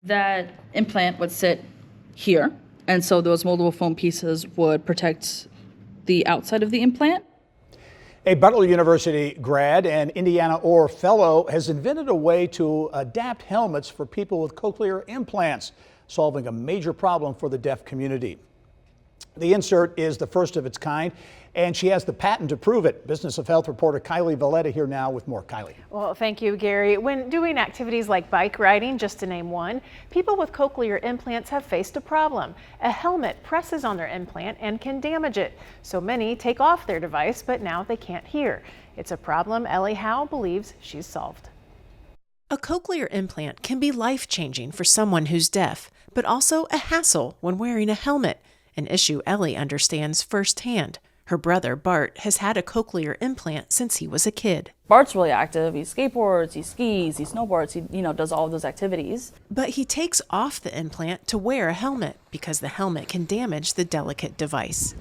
That implant would sit here, and so those moldable foam pieces would protect the outside of the implant. A Butler University grad and Indiana Orr fellow has invented a way to adapt helmets for people with cochlear implants, solving a major problem for the deaf community. The insert is the first of its kind, and she has the patent to prove it. Business of Health reporter Kylie Valletta here now with more. Kylie. Well, thank you, Gary. When doing activities like bike riding, just to name one, people with cochlear implants have faced a problem. A helmet presses on their implant and can damage it. So many take off their device, but now they can't hear. It's a problem Ellie Howe believes she's solved. A cochlear implant can be life-changing for someone who's deaf, but also a hassle when wearing a helmet, an issue Ellie understands firsthand. Her brother, Bart, has had a cochlear implant since he was a kid. Bart's really active. He skateboards, he skis, he snowboards, he does all of those activities. But he takes off the implant to wear a helmet because the helmet can damage the delicate device.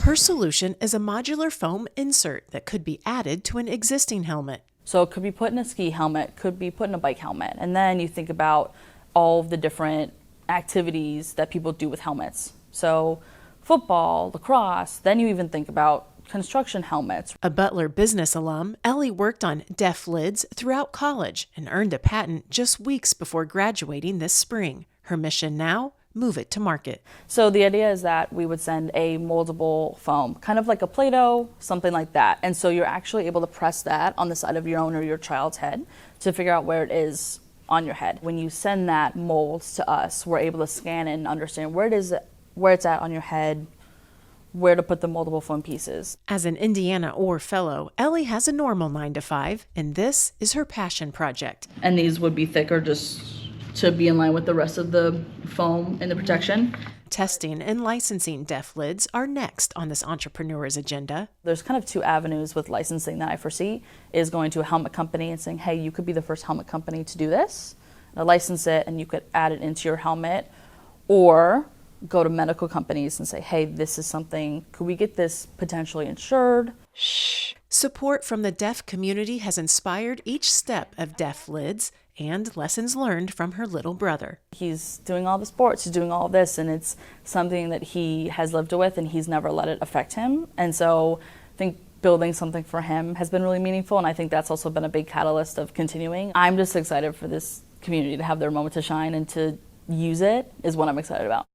Her solution is a modular foam insert that could be added to an existing helmet. So it could be put in a ski helmet, could be put in a bike helmet. And then you think about all of the different activities that people do with helmets. So football, lacrosse, then you even think about construction helmets. A Butler business alum, Ellie worked on deaf lids throughout college and earned a patent just weeks before graduating this spring. Her mission now? Move it to market. So the idea is that we would send a moldable foam, kind of like a Play-Doh, something like that. And so you're actually able to press that on the side of your own or your child's head to figure out where it is on your head. When you send that mold to us, we're able to scan it and understand where it's at on your head, where to put the moldable foam pieces. As an Indiana Orr fellow, Ellie has a normal 9 to 5, and this is her passion project. And these would be thicker just to be in line with the rest of the foam and the protection. Testing and licensing deaf lids are next on this entrepreneur's agenda. There's kind of two avenues with licensing that I foresee, is going to a helmet company and saying, hey, you could be the first helmet company to do this, license it, and you could add it into your helmet, or go to medical companies and say, hey, this is something, could we get this potentially insured? Shh. Support from the deaf community has inspired each step of deaf lids and lessons learned from her little brother. He's doing all the sports, he's doing all this, and it's something that he has lived with and he's never let it affect him. And so I think building something for him has been really meaningful, and I think that's also been a big catalyst of continuing. I'm just excited for this community to have their moment to shine, and to use it is what I'm excited about.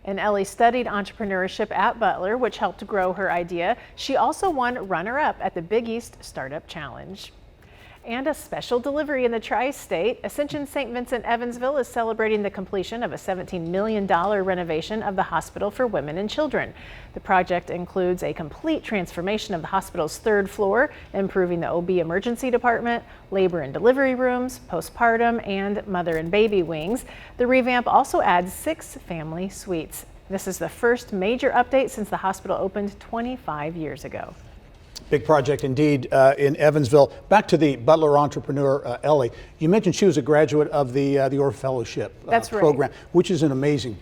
And Ellie studied entrepreneurship at Butler, which helped grow her idea. She also won runner-up at the Big East Startup Challenge. And a special delivery in the Tri-State. Ascension St. Vincent Evansville is celebrating the completion of a $17 million renovation of the hospital for women and children. The project includes a complete transformation of the hospital's third floor, improving the OB emergency department, labor and delivery rooms, postpartum, and mother and baby wings. The revamp also adds 6 family suites. This is the first major update since the hospital opened 25 years ago. Big project indeed in Evansville. Back to the Butler entrepreneur, Ellie. You mentioned she was a graduate of the Orr Fellowship program, which is an amazing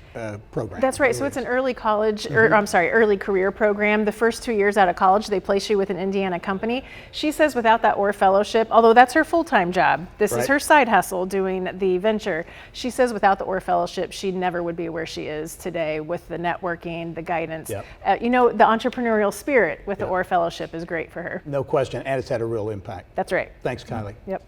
program. That's right. So it's an early college, early career program. The first 2 years out of college, they place you with an Indiana company. She says without that Orr Fellowship, although that's her full-time job, this is her side hustle doing the venture. She says without the Orr Fellowship, she never would be where she is today with the networking, the guidance. The entrepreneurial spirit with the Orr Fellowship is great for her. No question, and it's had a real impact. That's right. Thanks, Kylie. Yep.